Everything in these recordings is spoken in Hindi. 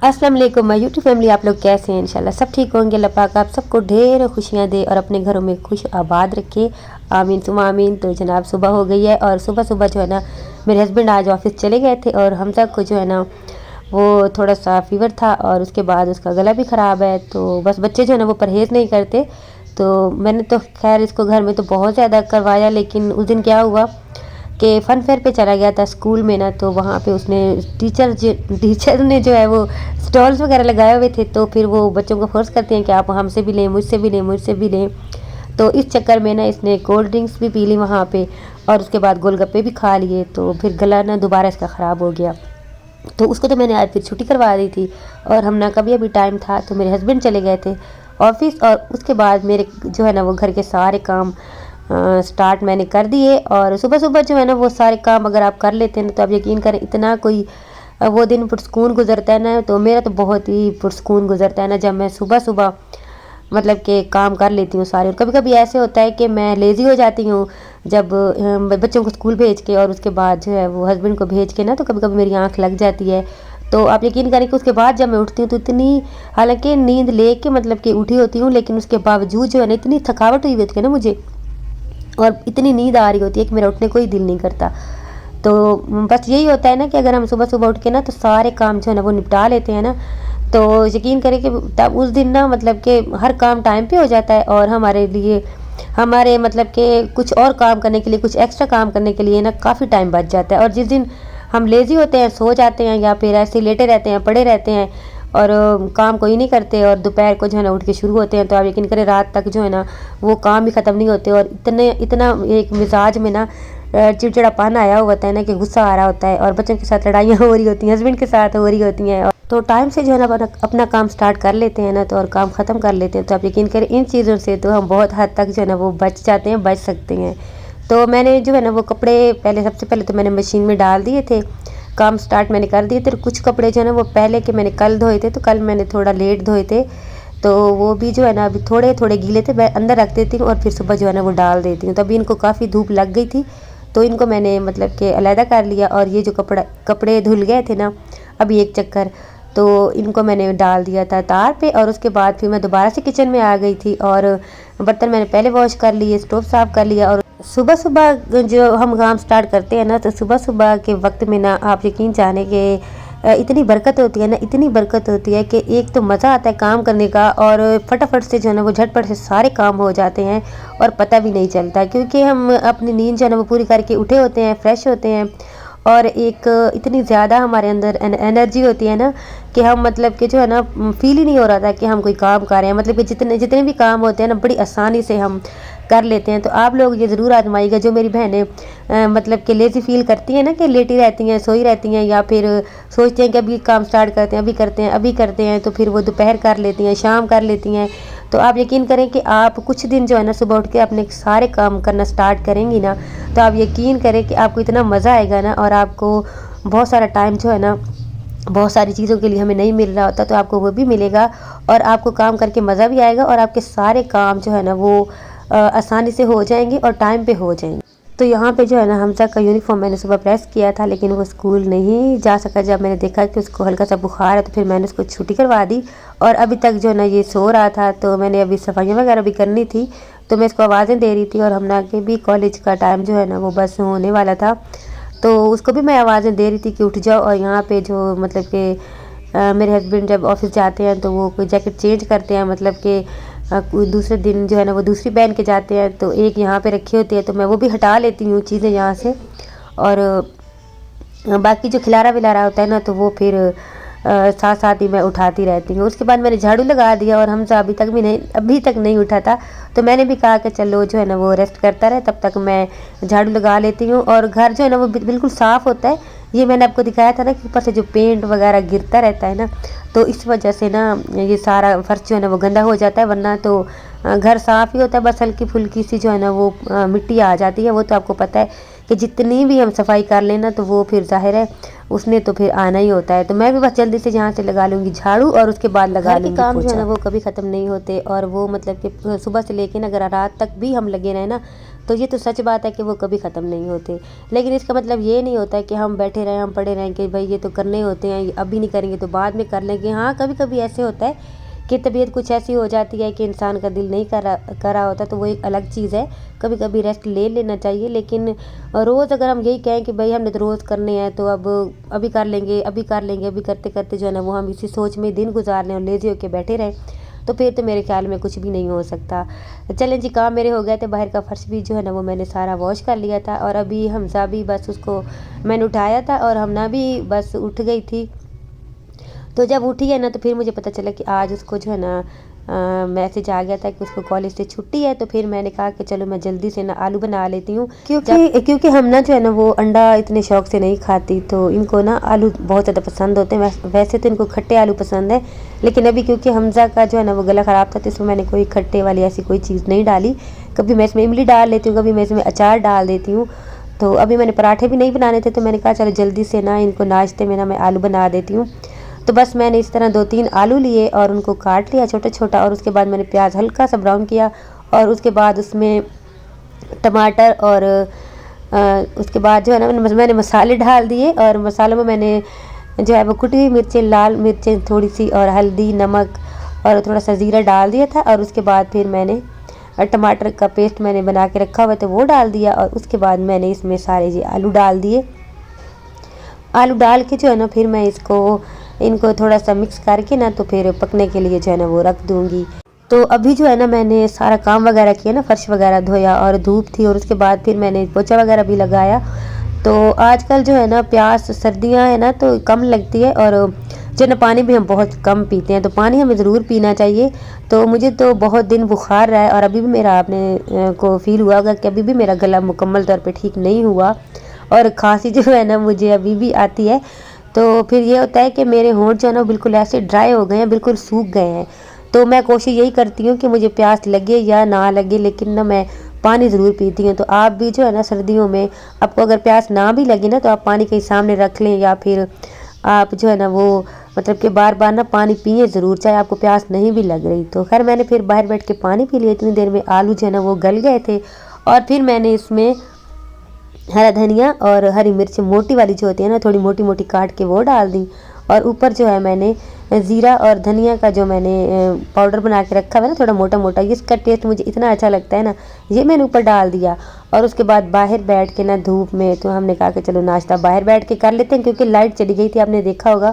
अस्सलाम वालेकुम माय यूट्यूब फैमिली, आप लोग कैसे हैं? इंशाल्लाह सब ठीक होंगे। अल्लाह पाक आप सबको ढेर खुशियाँ दे और अपने घरों में खुश आबाद रखे, आमीन सुमा आमीन। तो जनाब सुबह हो गई है और सुबह सुबह जो है ना मेरे हस्बैंड आज ऑफिस चले गए थे और हमजा को जो है ना वो थोड़ा सा फीवर था और उसके बाद उसका गला भी ख़राब है। तो बस बच्चे जो है ना वो परहेज़ नहीं करते, तो मैंने तो खैर इसको घर में तो बहुत ज़्यादा करवाया, लेकिन उस दिन क्या हुआ कि फ़न फेयर पे चला गया था स्कूल में ना, तो वहाँ पे उसने टीचर ने जो है वो स्टॉल्स वगैरह लगाए हुए थे, तो फिर वो बच्चों को फोर्स करते हैं कि आप हमसे भी लें, मुझसे भी लें, मुझसे भी लें। तो इस चक्कर में ना इसने कोल्ड ड्रिंक्स भी पी ली वहाँ पे और उसके बाद गोलगप्पे भी खा लिए, तो फिर गला ना दोबारा इसका ख़राब हो गया। तो उसको तो मैंने आज फिर छुट्टी करवा दी थी और हम ना कभी अभी टाइम था तो मेरे हस्बैंड चले गए थे ऑफिस और उसके बाद मेरे जो है ना वो घर के सारे काम स्टार्ट मैंने कर दिए। और सुबह सुबह जो है ना वो सारे काम अगर आप कर लेते हैं ना तो आप यकीन करें इतना कोई वो दिन पुरस्कून गुजरता है ना। तो मेरा तो बहुत ही पुरस्कून गुजरता है ना जब मैं सुबह सुबह मतलब कि काम कर लेती हूँ सारे। और कभी कभी ऐसे होता है कि मैं लेज़ी हो जाती हूँ जब बच्चों को स्कूल भेज के और उसके बाद जो है वो हस्बैंड को भेज के ना, तो कभी कभी मेरी आँख लग जाती है। तो आप यकीन करें कि उसके बाद जब मैं उठती हूँ तो इतनी, हालांकि नींद लेके मतलब कि उठी होती हूँ, लेकिन उसके बावजूद जो है ना इतनी थकावट हुई होती है ना मुझे और इतनी नींद आ रही होती है कि मेरा उठने को ही दिल नहीं करता। तो बस यही होता है ना कि अगर हम सुबह सुबह उठ के ना तो सारे काम जो है ना वो निपटा लेते हैं ना, तो यकीन करें कि तब उस दिन ना मतलब कि हर काम टाइम पे हो जाता है और हमारे लिए हमारे मतलब कि कुछ और काम करने के लिए, कुछ एक्स्ट्रा काम करने के लिए ना काफ़ी टाइम बच जाता है। और जिस दिन हम लेज़ी होते हैं, सो जाते हैं या फिर ऐसे लेटे रहते हैं, पड़े रहते हैं और काम कोई नहीं करते और दोपहर को जो है ना उठ के शुरू होते हैं, तो आप यकीन करें रात तक जो है ना वो काम भी ख़त्म नहीं होते और इतना एक मिजाज में ना चिड़चिड़ापन आया हुआ होता है ना कि गुस्सा आ रहा होता है और बच्चों के साथ लड़ाइयाँ हो रही होती हैं, हस्बैंड के साथ हो रही होती हैं। तो टाइम से जो है ना अपना काम स्टार्ट कर लेते हैं ना तो और काम ख़त्म कर लेते हैं, तो आप यकीन करें इन चीज़ों से तो हम बहुत हद तक जो है ना वो बच जाते हैं, बच सकते हैं। तो मैंने जो है ना वो कपड़े पहले सबसे पहले तो मैंने मशीन में डाल दिए थे, काम स्टार्ट मैंने कर दिए थे। कुछ कपड़े जो है ना वो पहले के मैंने कल धोए थे, तो कल मैंने थोड़ा लेट धोए थे, तो वो भी जो है ना अभी थोड़े थोड़े गीले थे, मैं अंदर रख देती हूँ और फिर सुबह जो है ना वो डाल देती हूँ। तो अभी इनको काफ़ी धूप लग गई थी तो इनको मैंने मतलब कि अलहदा कर लिया। और ये जो कपड़े धुल गए थे ना अभी एक चक्कर, तो इनको मैंने डाल दिया था तार पे और उसके बाद फिर मैं दोबारा से किचन में आ गई थी और बर्तन मैंने पहले वॉश कर लिए, स्टोव साफ़ कर लिया। और सुबह सुबह जो हम काम स्टार्ट करते हैं ना तो सुबह सुबह के वक्त में ना आप यकीन जाने कि इतनी बरकत होती है ना, इतनी बरकत होती है कि एक तो मज़ा आता है काम करने का और फटाफट से जो है ना वो झटपट से सारे काम हो जाते हैं और पता भी नहीं चलता, क्योंकि हम अपनी नींद जो है ना वो पूरी करके उठे होते हैं, फ्रेश होते हैं और एक इतनी ज़्यादा हमारे अंदर एनर्जी होती है ना कि हम मतलब कि जो है ना फील ही नहीं हो रहा था कि हम कोई काम कर रहे हैं। मतलब कि जितने जितने भी काम होते हैं ना बड़ी आसानी से हम कर लेते हैं। तो आप लोग ये ज़रूर आजमाइएगा। जो मेरी बहनें मतलब कि लेज़ी फील करती हैं ना कि लेटी रहती हैं, सोई रहती हैं या फिर सोचते हैं कि अभी काम स्टार्ट करते हैं, अभी करते हैं, अभी करते हैं, तो फिर वो दोपहर कर लेती हैं, शाम कर लेती हैं। तो आप यकीन करें कि आप कुछ दिन जो है ना सुबह उठ के अपने सारे काम करना स्टार्ट करेंगी ना तो आप यकीन करें कि आपको इतना मज़ा आएगा ना और आपको बहुत सारा टाइम जो है ना बहुत सारी चीज़ों के लिए हमें नहीं मिल रहा होता तो आपको वो भी मिलेगा और आपको काम करके मज़ा भी आएगा और आपके सारे काम जो है ना वो आसानी से हो जाएंगे और टाइम पे हो जाएंगे। तो यहाँ पे जो है ना हमजा का यूनिफॉर्म मैंने सुबह प्रेस किया था, लेकिन वो स्कूल नहीं जा सका। जब मैंने देखा कि उसको हल्का सा बुखार है तो फिर मैंने उसको छुट्टी करवा दी और अभी तक जो है ना ये सो रहा था। तो मैंने अभी सफाइयाँ वगैरह भी करनी थी तो मैं इसको आवाज़ें दे रही थी और हमना के भी कॉलेज का टाइम जो है ना वो बस होने वाला था, तो उसको भी मैं आवाज़ें दे रही थी कि उठ जाओ। और यहाँ पे जो मतलब कि मेरे हस्बैंड जब ऑफिस जाते हैं तो वो कोई जैकेट चेंज करते हैं, मतलब कि कोई दूसरे दिन जो है ना वो दूसरी पहन के जाते हैं, तो एक यहाँ पे रखी होती है तो मैं वो भी हटा लेती हूँ चीज़ें यहाँ से। और बाकी जो खिलारा विलारा होता है ना तो वो फिर साथ साथ ही मैं उठाती रहती हूँ। उसके बाद मैंने झाड़ू लगा दिया और हमजा अभी तक नहीं उठा था, तो मैंने भी कहा कि चलो जो है ना वो रेस्ट करता रहे, तब तक मैं झाड़ू लगा लेती हूँ। और घर जो है ना वो बिल्कुल साफ़ होता है। ये मैंने आपको दिखाया था ना कि ऊपर से जो पेंट वगैरह गिरता रहता है ना, तो इस वजह से ना ये सारा फर्श जो है ना वो गंदा हो जाता है, वरना तो घर साफ़ ही होता है। बस हल्की फुल्की सी जो है ना वो मिट्टी आ जाती है, वो तो आपको पता है कि जितनी भी हम सफाई कर लेना तो वो फिर जाहिर है उसने तो फिर आना ही होता है। तो मैं भी बस जल्दी से यहाँ से लगा लूँगी झाड़ू और उसके बाद लगा लूँगी काम जो है ना वो कभी ख़त्म नहीं होते और वो मतलब कि सुबह से लेकर अगर रात तक भी हम लगे रहे ना तो ये तो सच बात है कि वो कभी ख़त्म नहीं होते। लेकिन इसका मतलब ये नहीं होता कि हम बैठे रहें, हम पड़े रहें कि भाई ये तो करने होते हैं, अभी नहीं करेंगे तो बाद में कर लेंगे। हाँ, कभी कभी ऐसे होता है कि तबीयत कुछ ऐसी हो जाती है कि इंसान का दिल नहीं कर रहा होता, तो वो एक अलग चीज़ है। कभी कभी रेस्ट ले लेना चाहिए। लेकिन रोज़ अगर हम यही कहें कि भाई हमने तो रोज़ करने हैं, तो अब अभी कर लेंगे, अभी कर लेंगे, अभी करते करते जो है ना वो हम इसी सोच में दिन गुजारने और लेज़ी होकर बैठे रहें, तो फिर तो मेरे ख्याल में कुछ भी नहीं हो सकता। चलें जी, काम मेरे हो गए थे, बाहर का फ़र्श भी जो है ना वो मैंने सारा वॉश कर लिया था। और अभी हमजा भी बस उसको मैंने उठाया था और हमना भी बस उठ गई थी। तो जब उठी है ना तो फिर मुझे पता चला कि आज उसको जो है ना मैसेज आ गया था कि उसको कॉलेज से छुट्टी है। तो फिर मैंने कहा कि चलो मैं जल्दी से ना आलू बना लेती हूँ, क्योंकि हम ना जो है ना वो अंडा इतने शौक से नहीं खाती, तो इनको ना आलू बहुत ज़्यादा पसंद होते हैं। वैसे तो इनको खट्टे आलू पसंद है, लेकिन अभी क्योंकि हमजा का जो है ना वो गला ख़राब था, तो इसमें मैंने कोई खट्टे वाली ऐसी कोई चीज़ नहीं डाली। कभी मैं इसमें इमली डाल लेती हूँ, कभी मैं इसमें अचार डाल देती हूँ। तो अभी मैंने पराठे भी नहीं बनाने थे, तो मैंने कहा चलो जल्दी से ना इनको नाश्ते में ना मैं आलू बना देती हूँ। तो बस मैंने इस तरह 2-3 आलू लिए और उनको काट लिया छोटा छोटा, और उसके बाद मैंने प्याज हल्का सा ब्राउन किया, और उसके बाद उसमें टमाटर और उसके बाद जो है ना मैंने मसाले डाल दिए। और मसालों में मैंने जो है वो कुटी हुई मिर्चें, लाल मिर्चें थोड़ी सी, और हल्दी, नमक और थोड़ा सा ज़ीरा डाल दिया था। और उसके बाद फिर मैंने टमाटर का पेस्ट मैंने बना के रखा हुआ था वो डाल दिया, और उसके बाद मैंने इसमें सारे जी आलू डाल दिए। आलू डाल के जो है ना फिर मैं इनको थोड़ा सा मिक्स करके ना तो फिर पकने के लिए जो है ना वो रख दूँगी। तो अभी जो है ना मैंने सारा काम वगैरह किया ना, फर्श वगैरह धोया, और धूप थी, और उसके बाद फिर मैंने पोछा वगैरह भी लगाया। तो आजकल जो है ना प्यास, सर्दियाँ है ना तो कम लगती है, और जो है ना पानी भी हम बहुत कम पीते हैं, तो पानी हमें ज़रूर पीना चाहिए। तो मुझे तो बहुत दिन बुखार रहा है, और अभी भी मेरा आपने को फील हुआ होगा कि अभी भी मेरा गला मुकम्मल तौर पे ठीक नहीं हुआ, और खांसी जो है ना मुझे अभी भी आती है। तो फिर ये होता है कि मेरे होंठ जो है ना बिल्कुल ऐसे ड्राई हो गए हैं, बिल्कुल सूख गए हैं। तो मैं कोशिश यही करती हूँ कि मुझे प्यास लगे या ना लगे, लेकिन ना मैं पानी ज़रूर पीती हूँ। तो आप भी जो है ना सर्दियों में आपको अगर प्यास ना भी लगे ना, तो आप पानी कहीं सामने रख लें, या फिर आप जो है ना वो मतलब कि बार बार ना पानी पिए ज़रूर, चाहे आपको प्यास नहीं भी लग रही। तो खैर मैंने फिर बाहर बैठ के पानी पी लिया। इतनी देर में आलू जो है ना वो गल गए थे, और फिर मैंने इसमें हरा धनिया और हरी मिर्च मोटी वाली जो होती है ना, थोड़ी मोटी मोटी काट के वो डाल दी। और ऊपर जो है मैंने ज़ीरा और धनिया का जो मैंने पाउडर बना के रखा हुआ है ना थोड़ा मोटा मोटा, इसका टेस्ट मुझे इतना अच्छा लगता है ना, ये मैंने ऊपर डाल दिया। और उसके बाद बाहर बैठ के ना धूप में, तो हमने कहा कि चलो नाश्ता बाहर बैठ के कर लेते हैं, क्योंकि लाइट चली गई थी। आपने देखा होगा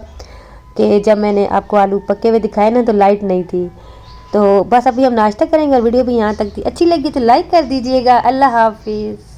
कि जब मैंने आपको आलू पके हुए दिखाए ना तो लाइट नहीं थी। तो बस अभी हम नाश्ता करेंगे, और वीडियो भी यहाँ तक थी। अच्छी लगी तो लाइक कर दीजिएगा। अल्लाह हाफिज़।